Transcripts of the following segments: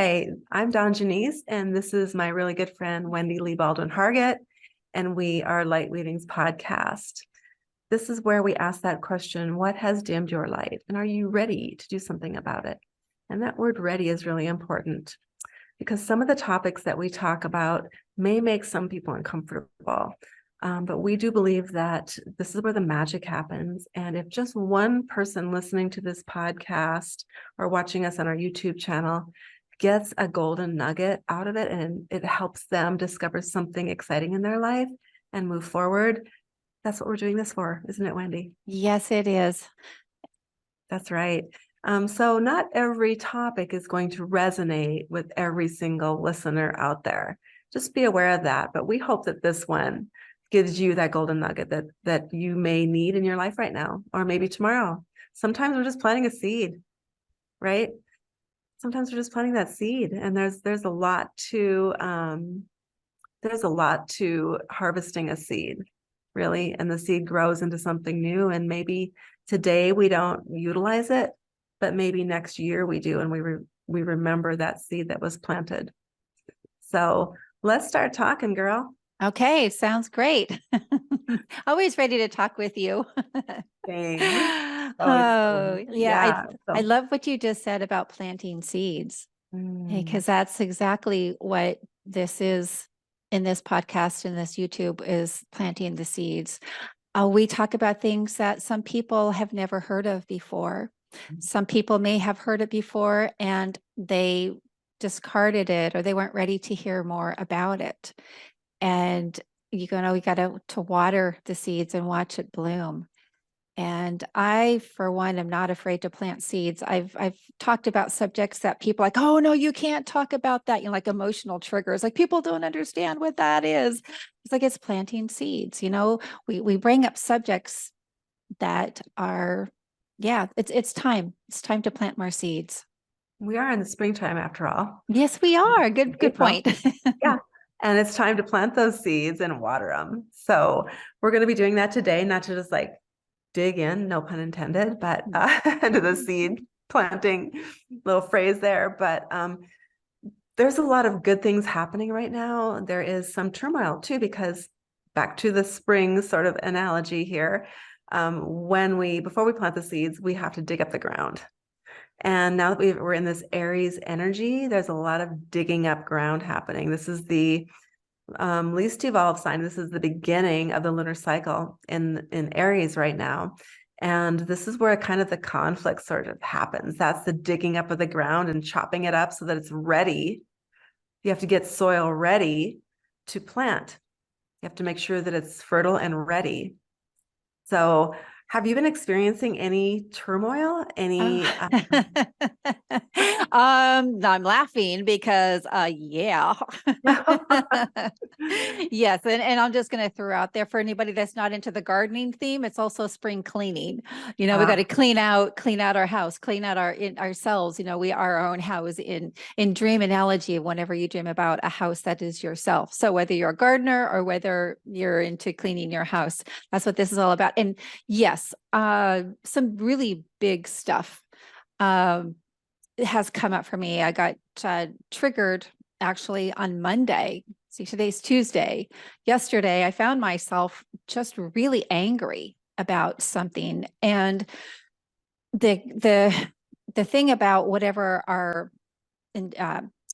Hi, I'm Don Janice, and this is my really good friend, Wendy Lee Baldwin Hargett, and we are Lightweavings podcast. This is where we ask that question, what has dimmed your light? And are you ready to do something about it? And that word ready is really important because some of the topics that we talk about may make some people uncomfortable. But we do believe that this is where the magic happens. And if just one person listening to this podcast or watching us on our YouTube channel gets a golden nugget out of it and it helps them discover something exciting in their life and move forward, that's what we're doing this for, isn't it, Wendy? Yes, it is. That's right. So not every topic is going to resonate with every single listener out there. Just be aware of that. But we hope that this one gives you that golden nugget that you may need in your life right now, or maybe tomorrow. Sometimes we're just planting a seed, right? Sometimes we're just planting that seed, and there's a lot to harvesting a seed, really, and the seed grows into something new. And maybe today we don't utilize it, but maybe next year we do, and we remember that seed that was planted. So let's start talking, girl. Okay, sounds great. Always ready to talk with you. Same. Always Oh, fun. yeah. I So, love what you just said about planting seeds, because that's exactly what this is in this podcast and this YouTube is planting the seeds. We talk about things that some people have never heard of before. Some people may have heard it before and they discarded it or they weren't ready to hear more about it. And we got to water the seeds and watch it bloom. And I, for one, am not afraid to plant seeds. I've talked about subjects that people are like, oh no, you can't talk about that. Like emotional triggers. Like people don't understand what that is. It's like it's planting seeds. We bring up subjects that are, yeah, it's time. It's time to plant more seeds. we are in the springtime after all. Yes, we are. Good point. Yeah. And it's time to plant those seeds and water them. So we're going to be doing that today, not to just like dig in, no pun intended, but to the seed planting little phrase there. But there's a lot of good things happening right now. There is some turmoil too, because back to the spring sort of analogy here, before we plant the seeds, we have to dig up the ground. And now that we're in this Aries energy, there's a lot of digging up ground happening. This is the least evolved sign. This is the beginning of the lunar cycle in Aries right now. And this is where kind of the conflict sort of happens. That's the digging up of the ground and chopping it up so that it's ready. You have to get soil ready to plant. You have to make sure that it's fertile and ready. So have you been experiencing any turmoil? I'm laughing because yeah. Yes, and I'm just going to throw out there for anybody that's not into the gardening theme, it's also spring cleaning. We got to clean out our house, clean out ourselves. We are our own house in dream analogy, whenever you dream about a house that is yourself. So whether you're a gardener or whether you're into cleaning your house, that's what this is all about. And yes, some really big stuff has come up for me. I got triggered actually on Monday. See, today's Tuesday. Yesterday, I found myself just really angry about something. And the thing about whatever our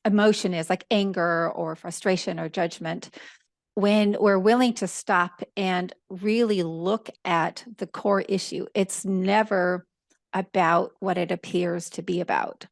emotion is, like anger or frustration or judgment, when we're willing to stop and really look at the core issue, it's never about what it appears to be about.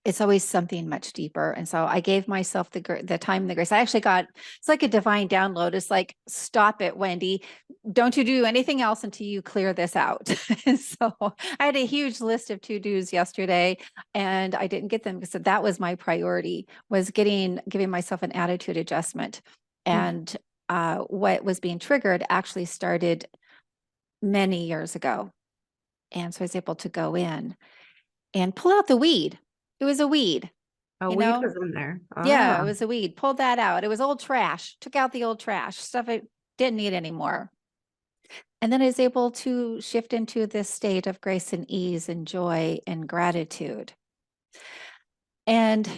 It's always something much deeper. And so I gave myself the time and the grace. I actually it's like a divine download. It's like, stop it, Wendy. Don't you do anything else until you clear this out. So I had a huge list of to-dos yesterday and I didn't get them because that was my priority, was giving myself an attitude adjustment. And what was being triggered actually started many years ago. And so I was able to go in and pull out the weed. It was a weed. A weed was in there. Yeah, it was a weed. Pulled that out. It was old trash. Took out the old trash, stuff I didn't need anymore. And then I was able to shift into this state of grace and ease and joy and gratitude. And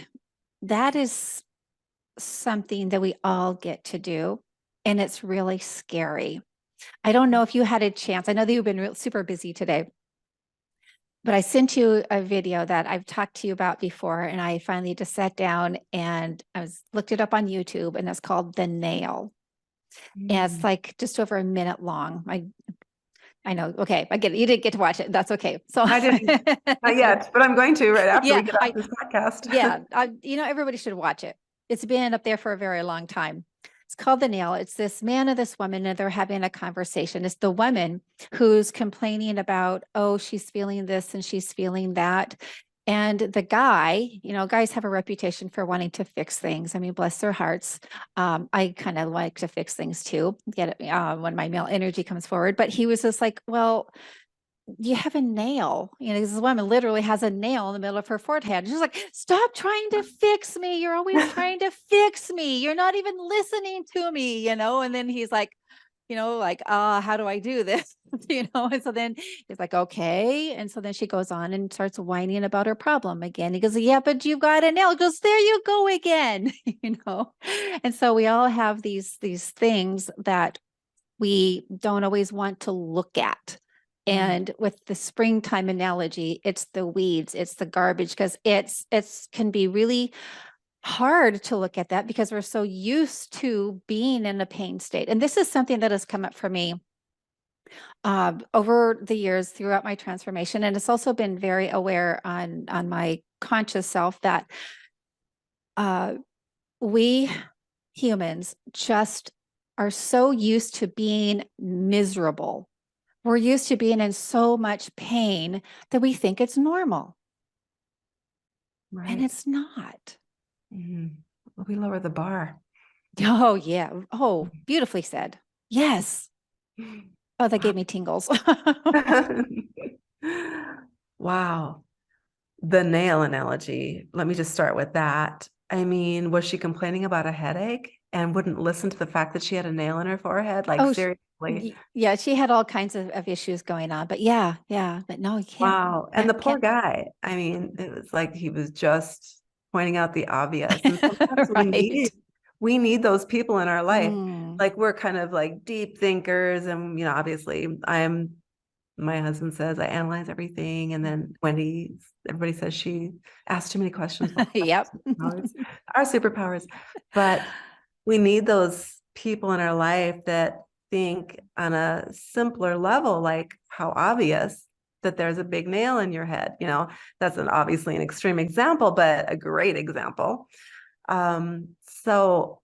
that is something that we all get to do. And it's really scary. I don't know if you had a chance. I know that you've been super busy today, but I sent you a video that I've talked to you about before. And I finally just sat down and looked it up on YouTube, and it's called The Nail. And it's Mm. like just over a minute long. I know. Okay. I get it. You didn't get to watch it. That's okay. So I didn't, not yet, but I'm going to right after yeah, we get off this podcast. yeah, everybody should watch it. It's been up there for a very long time. It's called The Nail. It's this man and this woman, and they're having a conversation. It's the woman who's complaining about, oh, she's feeling this and she's feeling that. And the guy, guys have a reputation for wanting to fix things. I mean, bless their hearts. I kind of like to fix things too, get it when my male energy comes forward. But he was just like, well, you have a nail. This woman literally has a nail in the middle of her forehead. She's like, stop trying to fix me. You're always trying to fix me. You're not even listening to me, And then he's like, how do I do this? And so then he's like, okay. And so then she goes on and starts whining about her problem again. He goes, yeah, but you've got a nail. He goes, there you go again, And so we all have these things that we don't always want to look at. And with the springtime analogy, it's the weeds, it's the garbage, because it's can be really hard to look at that because we're so used to being in a pain state. And this is something that has come up for me over the years throughout my transformation. And it's also been very aware on my conscious self that we humans just are so used to being miserable. We're used to being in so much pain that we think it's normal. Right. And it's not. We lower the bar. Oh, yeah. Oh, beautifully said. Yes. Oh, that gave me tingles. Wow. The nail analogy. Let me just start with that. I mean, was she complaining about a headache and wouldn't listen to the fact that she had a nail in her forehead? Like, Oh, seriously. yeah, she had all kinds of issues going on. But yeah, but no, you Wow. And the poor can't. guy, I mean, it was like he was just pointing out the obvious. And sometimes Right. we need those people in our life. Mm. Like we're kind of like deep thinkers. And, obviously my husband says I analyze everything. And then everybody says she asks too many questions. Yep. Our superpowers. But we need those people in our life that think on a simpler level, like how obvious that there's a big nail in your head. That's obviously an extreme example, but a great example. So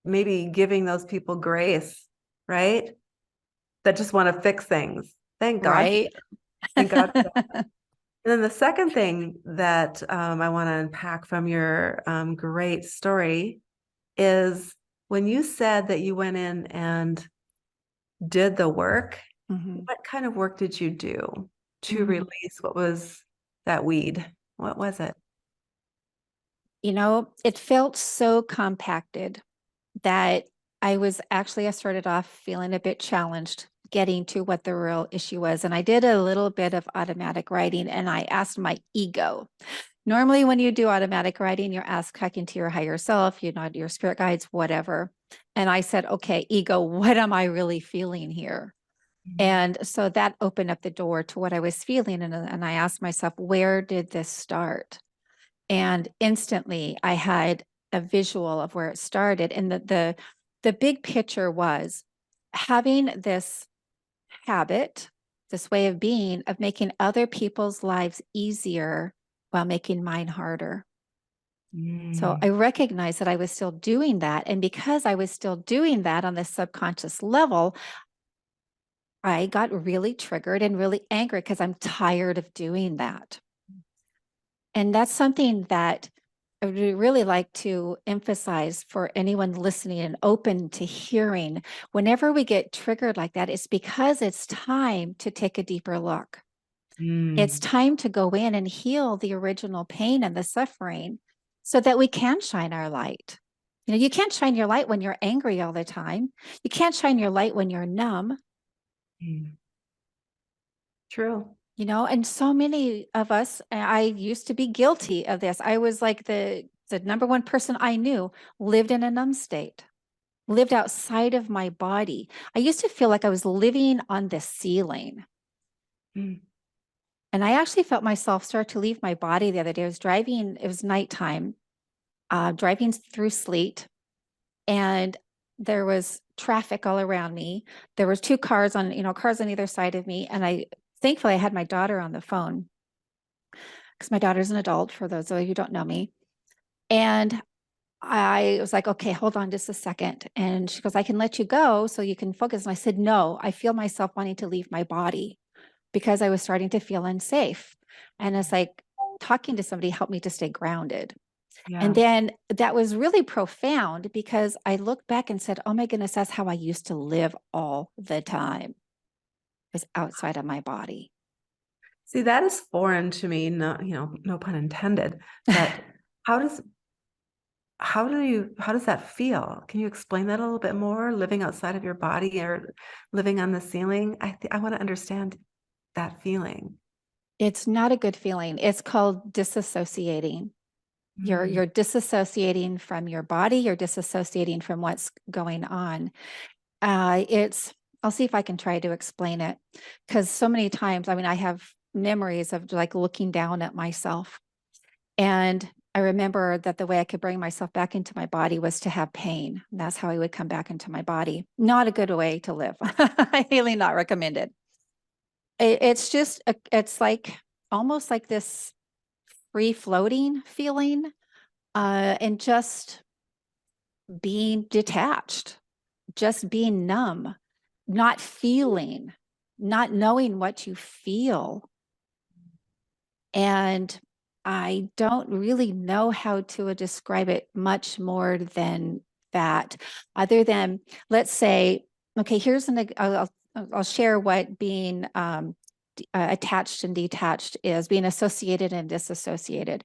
maybe giving those people grace, right? That just want to fix things. Thank God. Right. Thank God for that. And then the second thing that I want to unpack from your great story is when you said that you went in and did the work, what kind of work did you do to release what was that weed? What was it? It felt so compacted that I started off feeling a bit challenged getting to what the real issue was. And I did a little bit of automatic writing, and I asked my ego. Normally, when you do automatic writing, you're talking to your higher self, your spirit guides, whatever. And I said, okay, ego, what am I really feeling here? And so that opened up the door to what I was feeling. And I asked myself, where did this start? And instantly I had a visual of where it started. And the big picture was having this habit, this way of being, of making other people's lives easier while making mine harder. So I recognized that I was still doing that. And because I was still doing that on the subconscious level, I got really triggered and really angry because I'm tired of doing that. And that's something that I would really like to emphasize for anyone listening and open to hearing. Whenever we get triggered like that, it's because it's time to take a deeper look. It's time to go in and heal the original pain and the suffering so that we can shine our light. You can't shine your light when you're angry all the time. You can't shine your light when you're numb. True. And so many of us, I used to be guilty of this. I was like the number one person I knew lived in a numb state, lived outside of my body. I used to feel like I was living on the ceiling. Mm. And I actually felt myself start to leave my body the other day. I was driving, it was nighttime, driving through sleet, and there was traffic all around me. There was two cars cars on either side of me. And thankfully I had my daughter on the phone because my daughter's an adult, for those of you who don't know me. And I was like, okay, hold on just a second. And she goes, I can let you go so you can focus. And I said, no, I feel myself wanting to leave my body because I was starting to feel unsafe. And it's like talking to somebody helped me to stay grounded. And Yeah. then that was really profound because I looked back and said, oh my goodness, that's how I used to live all the time, was outside of my body. See, that is foreign to me. No, no pun intended. But how does how does that feel? Can you explain that a little bit more? Living outside of your body or living on the ceiling? I want to understand that feeling. It's not a good feeling. It's called disassociating. You're Mm. disassociating from your body, you're disassociating from what's going on. It's I'll see if I can try to explain it, because so many times, I mean, I have memories of like looking down at myself. And I remember that the way I could bring myself back into my body was to have pain. And that's how I would come back into my body. Not a good way to live. I highly not recommended. It's just, it's like almost like this free floating feeling, and just being detached, just being numb, not feeling, not knowing what you feel. And I don't really know how to describe it much more than that, other than, let's say, okay, I'll share what being attached and detached is, being associated and disassociated.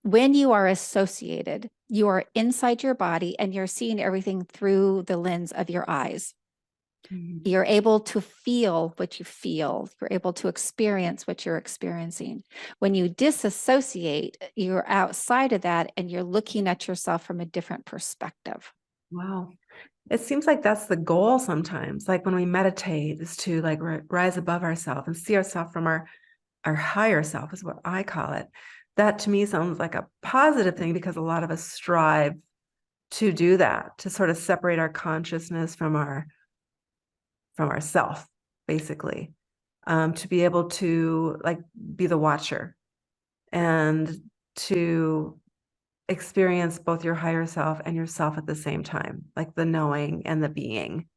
When you are associated, you are inside your body and you're seeing everything through the lens of your eyes. Mm. You're able to feel what you feel. You're able to experience what you're experiencing. When you disassociate, you're outside of that and you're looking at yourself from a different perspective. Wow. It seems like that's the goal sometimes. Like when we meditate is to like rise above ourselves and see ourselves from our higher self is what I call it. That to me sounds like a positive thing because a lot of us strive to do that, to sort of separate our consciousness from ourself, basically. To be able to like be the watcher and to experience both your higher self and yourself at the same time, like the knowing and the being,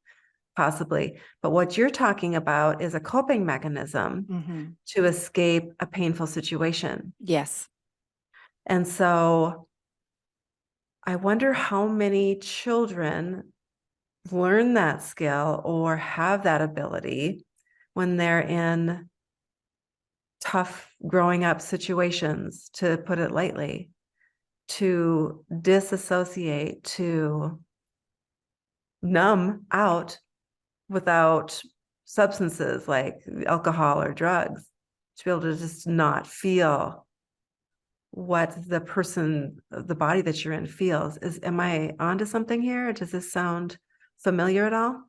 possibly. But what you're talking about is a coping mechanism Mhm. to escape a painful situation. Yes. And so I wonder how many children learn that skill or have that ability when they're in tough growing up situations, to put it lightly, to disassociate, to numb out without substances like alcohol or drugs, to be able to just not feel what the body that you're in feels. Am I onto something here? Does this sound familiar at all?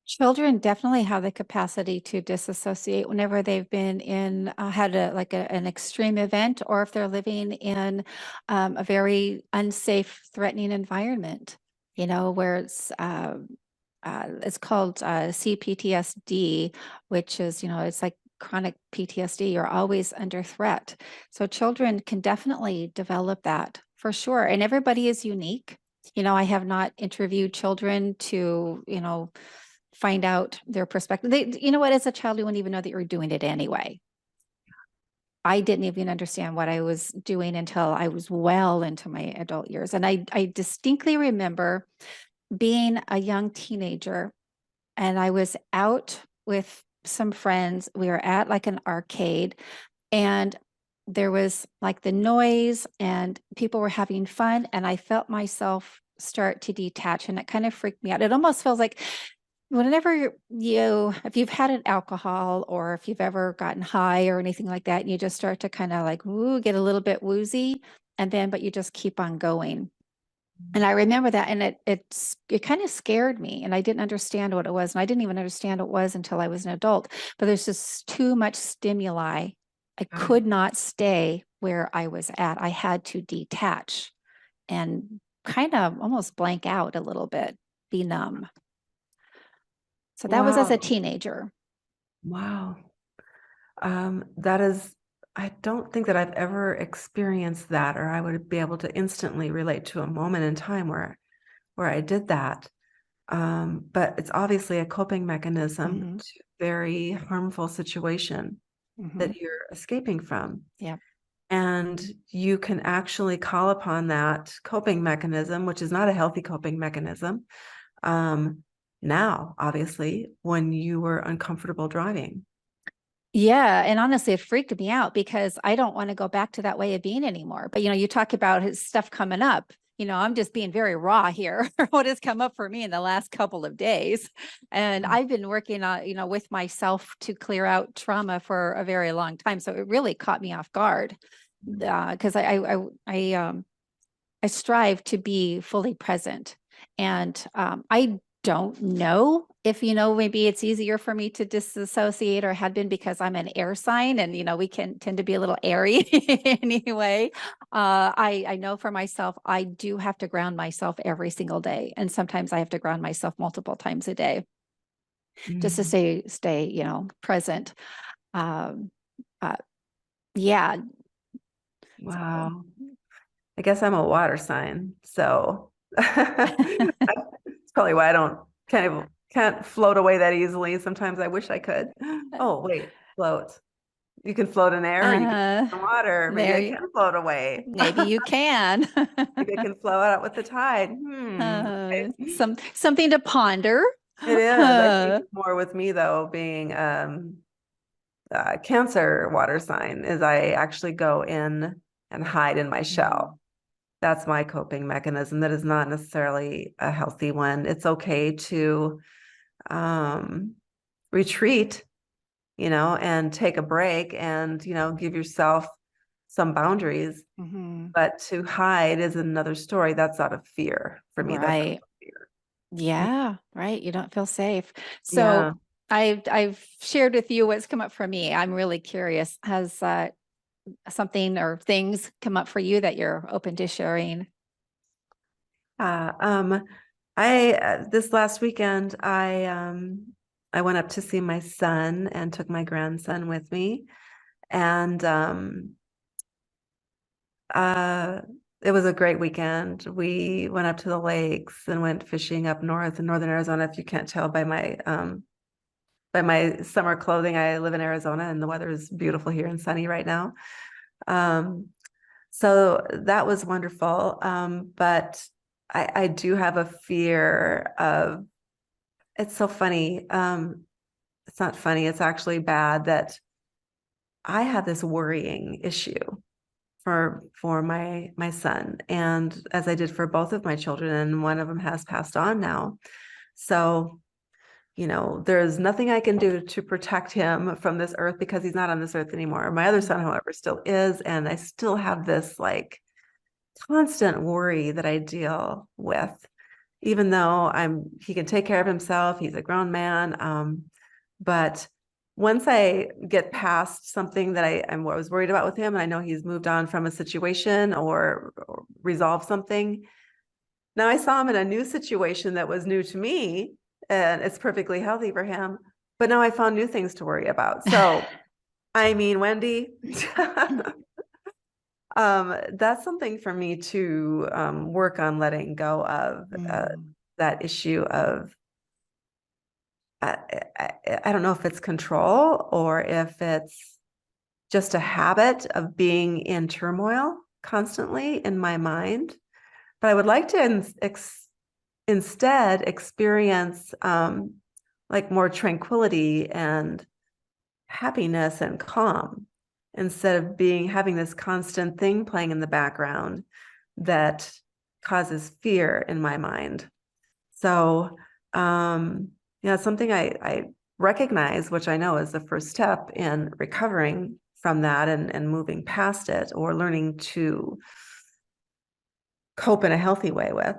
Children definitely have the capacity to disassociate whenever they've been in had an extreme event, or if they're living in a very unsafe, threatening environment. Where it's called CPTSD, which is it's like chronic PTSD. You're always under threat. So children can definitely develop that for sure, and everybody is unique. I have not interviewed children to find out their perspective. You know what, as a child, you wouldn't even know that you were doing it anyway. I didn't even understand what I was doing until I was well into my adult years. And I distinctly remember being a young teenager, and I was out with some friends. We were at like an arcade, and there was like the noise and people were having fun. And I felt myself start to detach, and it kind of freaked me out. It almost feels like whenever if you've had an alcohol or if you've ever gotten high or anything like that, and you just start to kind of like get a little bit woozy, and then but you just keep on going. And I remember that, and it kind of scared me, and I didn't understand what it was, and I didn't even understand what it was until I was an adult. But there's just too much stimuli. I Got could not stay where I was at. I had to detach and kind of almost blank out a little bit, be numb. So that was as a Wow. teenager. Wow. That is, I don't think that I've ever experienced that, or I would be able to instantly relate to a moment in time where I did that. But it's obviously a coping mechanism Hmm. to a very harmful situation Hmm. that you're escaping from. Yeah. And you can actually call upon that coping mechanism, which is not a healthy coping mechanism, now, obviously, when you were uncomfortable driving. Yeah, and honestly, it freaked me out because I don't want to go back to that way of being anymore. But you talk about his stuff coming up. I'm just being very raw here. What has come up for me in the last couple of days, and I've been working on, with myself to clear out trauma for a very long time. So it really caught me off guard because I strive to be fully present. And I don't know if, maybe it's easier for me to disassociate or had been because I'm an air sign and, we can tend to be a little airy anyway. I know for myself, I do have to ground myself every single day. And sometimes I have to ground myself multiple times a day just to Mm, stay, present. Um, uh, yeah. So. wow. I guess I'm a water sign, so that's probably why I don't can't float away that easily. Sometimes I wish I could. Oh, wait, float. You can float in air or you can Uh, float in water. Maybe there I you can float away. Maybe you can. Maybe I can float out with the tide. Something to ponder. It is. I think Uh, more with me though, being Cancer water sign, is I actually go in and hide in my shell. That's my coping mechanism. That is not necessarily a healthy one. It's okay to um, retreat, and take a break and, give yourself some boundaries. mhm. But to hide is another story. That's out of fear for me. That's out Right. of fear. Yeah, right. You don't feel safe. So Yeah. I've shared with you what's come up for me. I'm really curious. Has something or things come up for you that you're open to sharing? Uh, um, I this last weekend I went up to see my son and took my grandson with me, and uh, it was a great weekend. We went up to the lakes and went fishing up north in northern Arizona. If you can't tell by my summer clothing, I live in Arizona and the weather is beautiful here and sunny right now. Um, so that was wonderful. But I do have a fear of, it's so funny. It's not funny, it's actually bad that I have this worrying issue for my son, and as I did for both of my children, and one of them has passed on now. So, there's nothing I can do to protect him from this earth because he's not on this earth anymore. My other son, however, still is, and I still have this like constant worry that I deal with, even though he can take care of himself, he's a grown man. But once I get past something that I was worried about with him, and I know he's moved on from a situation or resolved something, now I saw him in a new situation that was new to me, and it's perfectly healthy for him. But now I found new things to worry about. So, I mean, Wendy, that's something for me to work on letting go of, Mm, that issue of I, I don't know if it's control or if it's just a habit of being in turmoil constantly in my mind. But I would like to instead experience like more tranquility and happiness and calm instead of having this constant thing playing in the background that causes fear in my mind. So, Yeah, something I recognize, which I know is the first step in recovering from that and moving past it or learning to cope in a healthy way with.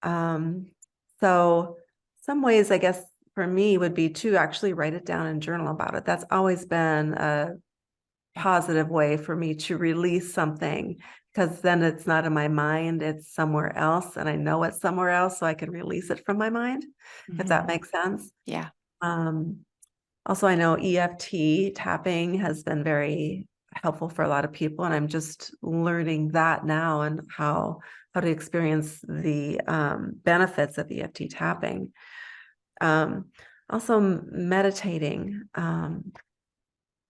Um, so some ways, I guess, for me would be to actually write it down and journal about it. That's always been a positive way for me to release something because then it's not in my mind, it's somewhere else, and I know it's somewhere else, so I can release it from my mind, if that makes sense. Yeah. Um, Also, I know EFT tapping has been very helpful for a lot of people, and I'm just learning that now and how to experience the benefits of EFT tapping. Um, Also, meditating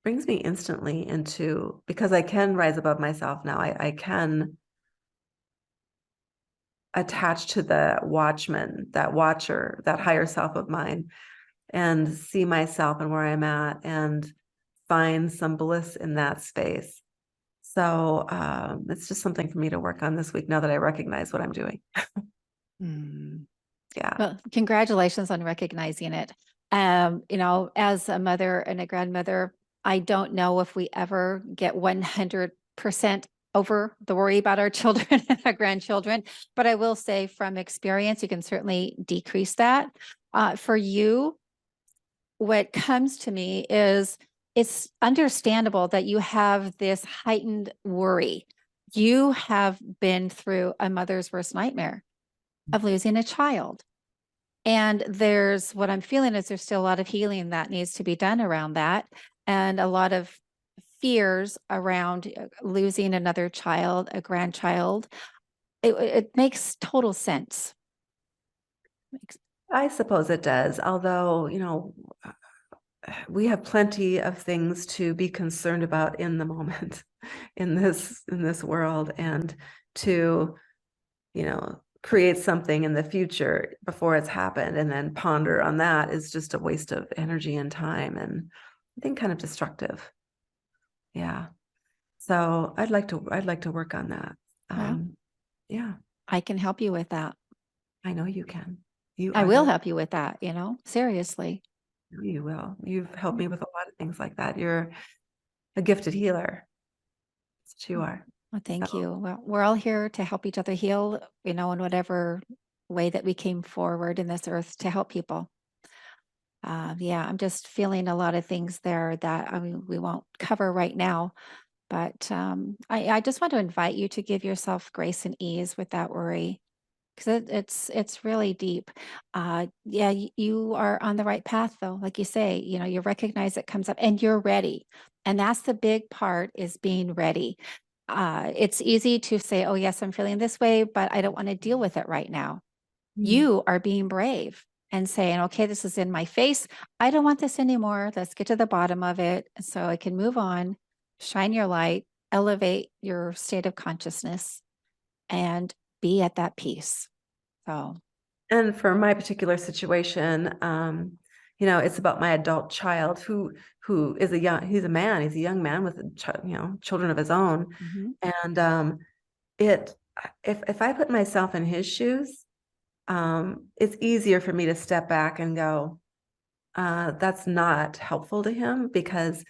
brings me instantly into, because I can rise above myself now. I can attach to the watchman, that watcher, that higher self of mine, and see myself and where I'm at and find some bliss in that space. So it's just something for me to work on this week now that I recognize what I'm doing. Mm. Yeah. Well, congratulations on recognizing it. As a mother and a grandmother, I don't know if we ever get 100% over the worry about our children and our grandchildren, but I will say from experience, you can certainly decrease that. For you, what comes to me is it's understandable that you have this heightened worry. You have been through a mother's worst nightmare of losing a child. And there's what I'm feeling is there's still a lot of healing that needs to be done around that, and a lot of fears around losing another child, a grandchild. It makes total sense. Makes- I suppose it does. Although, we have plenty of things to be concerned about in the moment in this world, and to, create something in the future before it's happened and then ponder on that is just a waste of energy and time, and I think kind of destructive. Yeah. So I'd like to work on that. Well, Yeah, I can help you with that. I know you can. You I are will the help you with that, seriously. you will. You've helped me with a lot of things like that. You're a gifted healer. That's what you are. Well, thank So you. Well, we're all here to help each other heal, in whatever way that we came forward in this earth to help people. Yeah, I'm just feeling a lot of things there that we won't cover right now. But I just want to invite you to give yourself grace and ease with that worry because it's really deep. Yeah, you are on the right path though. Like you say, you recognize it comes up and you're ready. And that's the big part is being ready. It's easy to say, oh, yes, I'm feeling this way, but I don't want to deal with it right now. mm. You are being brave and saying, okay, this is in my face. I don't want this anymore. Let's get to the bottom of it so I can move on, shine your light, elevate your state of consciousness, and be at that peace. So, And for my particular situation, it's about my adult child who is he's a man, he's a young man with children of his own. mhm. And it if I put myself in his shoes, it's easier for me to step back and go, that's not helpful to him because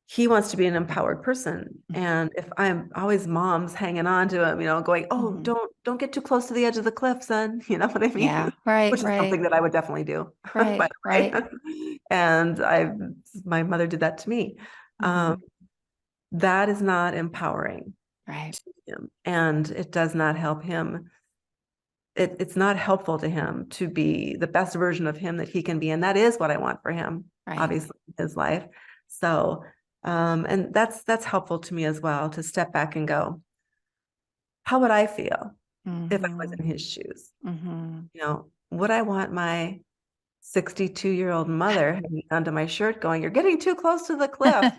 he wants to be an empowered person. Mhm. And if I'm always mom's hanging on to him, going, oh, Mhm. don't get too close to the edge of the cliff, son. You know what I mean? Yeah, right, Which is right, something that I would definitely do, right, by the right. way. And my mother did that to me. Um, Mhm. that is not empowering Right, to him. And it does not help him. It's not helpful to him to be the best version of him that he can be. And that is what I want for him, right. obviously, in his life. So, and that's helpful to me as well, to step back and go, how would I feel if I was Mhm. in his shoes? Mhm. Would I want my 62-year-old mother hanging onto my shirt going, you're getting too close to the cliff?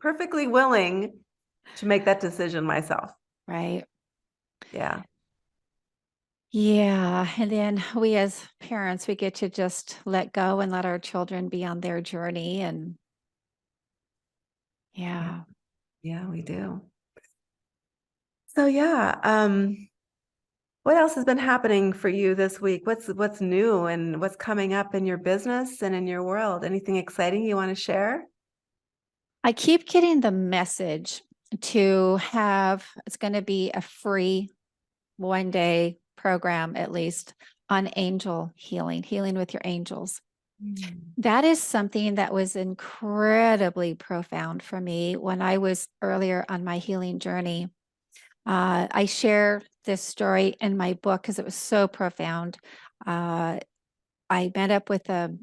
Perfectly willing to make that decision myself. Right. Yeah. Yeah. And then we as parents, we get to just let go and let our children be on their journey. And Yeah. yeah. Yeah, we do. So yeah, What else has been happening for you this week? What's new and what's coming up in your business and in your world? Anything exciting you want to share? I keep getting the message to have, it's going to be a free 1 day program, at least, on angel healing, healing with your angels. That is something that was incredibly profound for me when I was earlier on my healing journey. I share this story in my book because it was so profound. Uh, I met up with a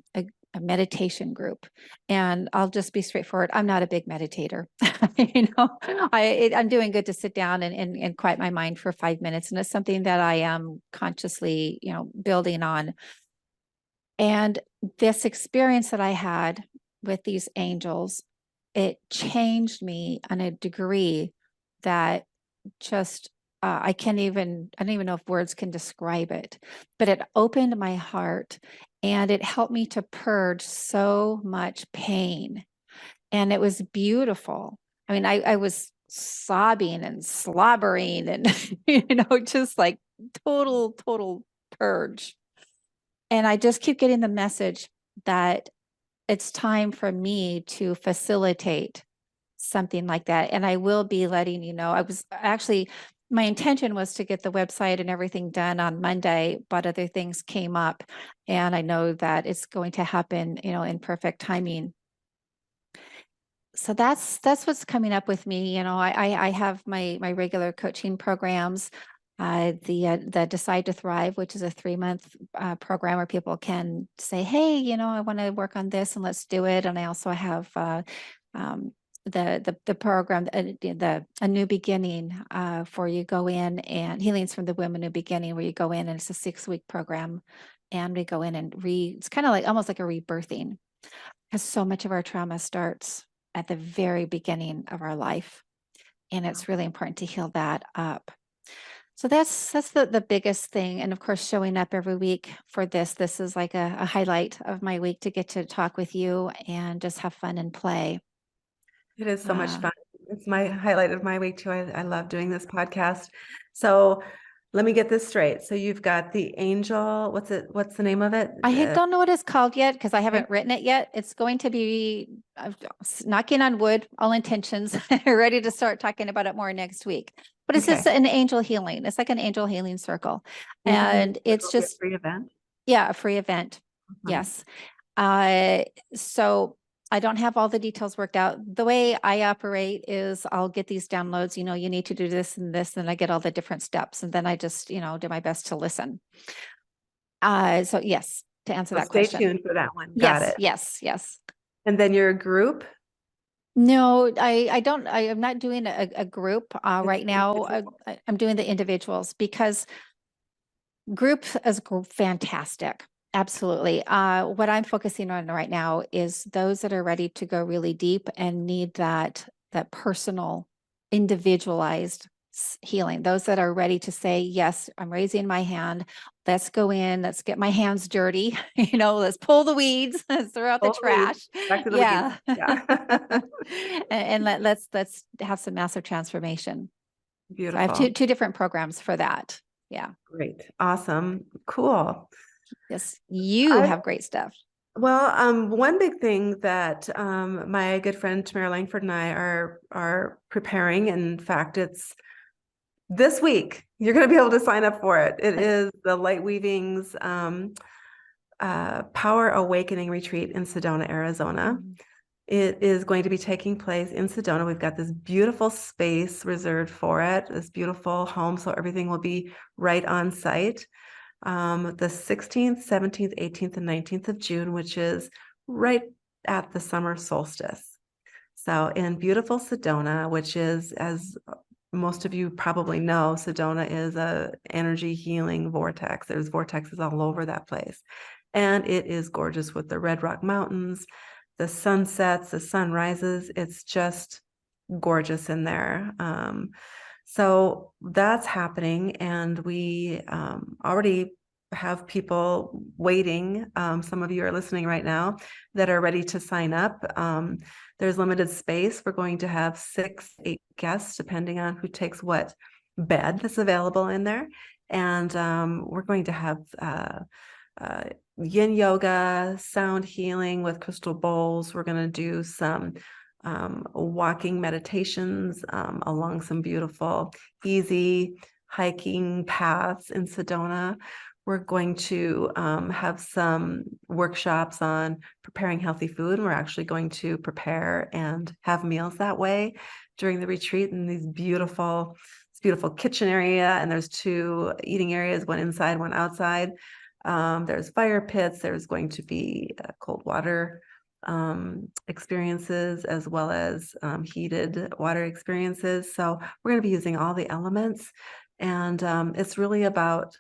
meditation group, and I'll just be straightforward. I'm not a big meditator. I'm doing good to sit down and quiet my mind for 5 minutes, and it's something that I am consciously, building on. And this experience that I had with these angels, it changed me on a degree that just I don't even know if words can describe it, but it opened my heart and it helped me to purge so much pain. And it was beautiful. I mean, I was sobbing and slobbering and, just like total purge. And I just keep getting the message that it's time for me to facilitate something like that. And I will be letting you know. I was actually, my intention was to get the website and everything done on Monday, but other things came up. And I know that it's going to happen, in perfect timing. So that's what's coming up with me. I have my regular coaching programs, the Decide to Thrive, which is a 3-month program where people can say, hey, I want to work on this and let's do it. And I also have the program, a new beginning, for you go in and healings from the women new beginning, where you go in and it's a 6-week program, and we go in and it's kind of like almost like a rebirthing, because so much of our trauma starts at the very beginning of our life, and it's really important to heal that up. So that's the biggest thing. And of course, showing up every week for this is like a highlight of my week, to get to talk with you and just have fun and play. It is so much fun. It's my highlight of my week too. I love doing this podcast. So let me get this straight. So you've got the angel, what's the name of it? Don't know what it's called yet because I haven't written it yet. It's going to be knocking on wood, all intentions, ready to start talking about it more next week. But it's just an angel healing. It's like an angel healing circle. And it's just a free event. Yeah, a free event. Yes. So I don't have all the details worked out. The way I operate is I'll get these downloads, you need to do this and this, and I get all the different steps. And then I just, do my best to listen. So yes, to answer that question. Stay tuned for that one. Got it. Yes. And then your group? No, I don't. I am not doing a group right now. I'm doing the individuals, because group is fantastic. Absolutely. What I'm focusing on right now is those that are ready to go really deep and need that personal, individualized healing. Those that are ready to say, yes, I'm raising my hand. Let's go in. Let's get my hands dirty. Let's pull the weeds. Let's throw out the trash. Back to the Yeah. Yeah. and let's have some massive transformation. Beautiful. So I have two different programs for that. Yeah. Great. Awesome. Cool. Yes. You have great stuff. Well, one big thing that my good friend Tamara Langford and I are preparing, in fact, it's this week. You're going to be able to sign up for it. It is the Lightweavings Power Awakening Retreat in Sedona, Arizona. It is going to be taking place in Sedona. We've got this beautiful space reserved for it, this beautiful home, so everything will be right on site. The 16th, 17th, 18th, and 19th of June, which is right at the summer solstice. So in beautiful Sedona, which is, as most of you probably know, Sedona is a energy healing vortex. There's vortexes all over that place. And it is gorgeous with the Red Rock Mountains, the sunsets, the sunrises. It's just gorgeous in there. So that's happening, and we already have people waiting. Some of you are listening right now that are ready to sign up. There's limited space. We're going to have 6, 8 guests, depending on who takes what bed that's available in there. And we're going to have yin yoga, sound healing with crystal bowls. We're going to do some walking meditations along some beautiful, easy hiking paths in Sedona. We're going to have some workshops on preparing healthy food. We're actually going to prepare and have meals that way during the retreat in these beautiful kitchen area. And there's 2 eating areas, one inside, one outside. There's fire pits. There's going to be cold water experiences as well as heated water experiences. So we're going to be using all the elements. And it's really about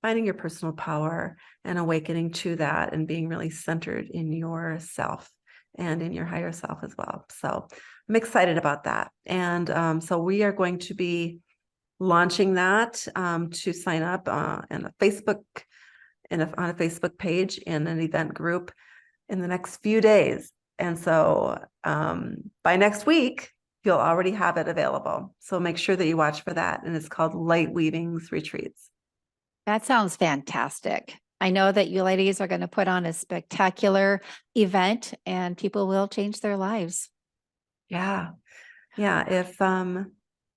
finding your personal power and awakening to that and being really centered in yourself and in your higher self as well. So I'm excited about that. And so we are going to be launching that to sign up on a Facebook page in an event group in the next few days. And so by next week, you'll already have it available. So make sure that you watch for that. And it's called Lightweavings Retreats. That sounds fantastic. I know that you ladies are going to put on a spectacular event and people will change their lives. Yeah. Yeah.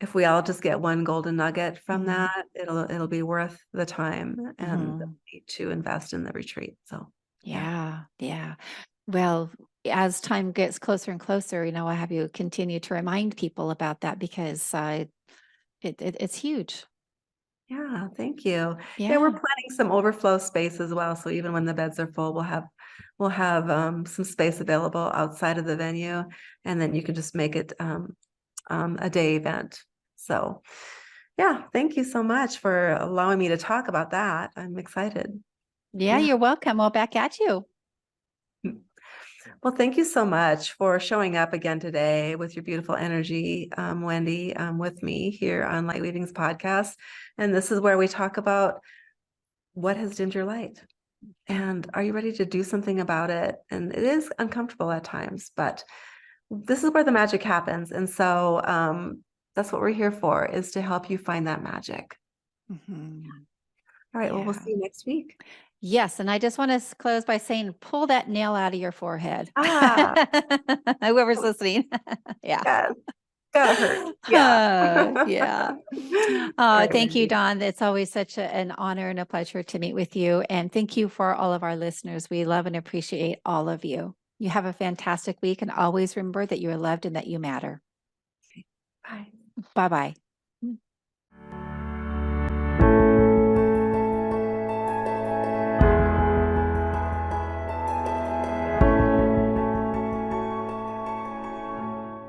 If we all just get one golden nugget from that, it'll be worth the time and the money to invest in the retreat. So yeah. Well, as time gets closer and closer, I have you continue to remind people about that because it's huge. yeah, thank you. Yeah. We're planning some overflow space as well. So even when the beds are full, we'll have some space available outside of the venue, and then you can just make it a day event. So yeah, thank you so much for allowing me to talk about that. I'm excited. Yeah, you're welcome. Well, back at you. Well, thank you so much for showing up again today with your beautiful energy, Wendy, with me here on Lightweavings podcast. And this is where we talk about what has dimmed your light. And are you ready to do something about it? And it is uncomfortable at times, but this is where the magic happens. And so that's what we're here for, is to help you find that magic. All right. Well, we'll see you next week. Yes. And I just want to close by saying, pull that nail out of your forehead. Ah, Whoever's listening. Yeah. yes. Gotta hurt. Yeah. Yeah. All right, Thank you, Wendy. Dawn. It's always such an honor and a pleasure to meet with you. And thank you for all of our listeners. We love and appreciate all of you. You have a fantastic week and always remember that you are loved and that you matter. Bye. Bye-bye.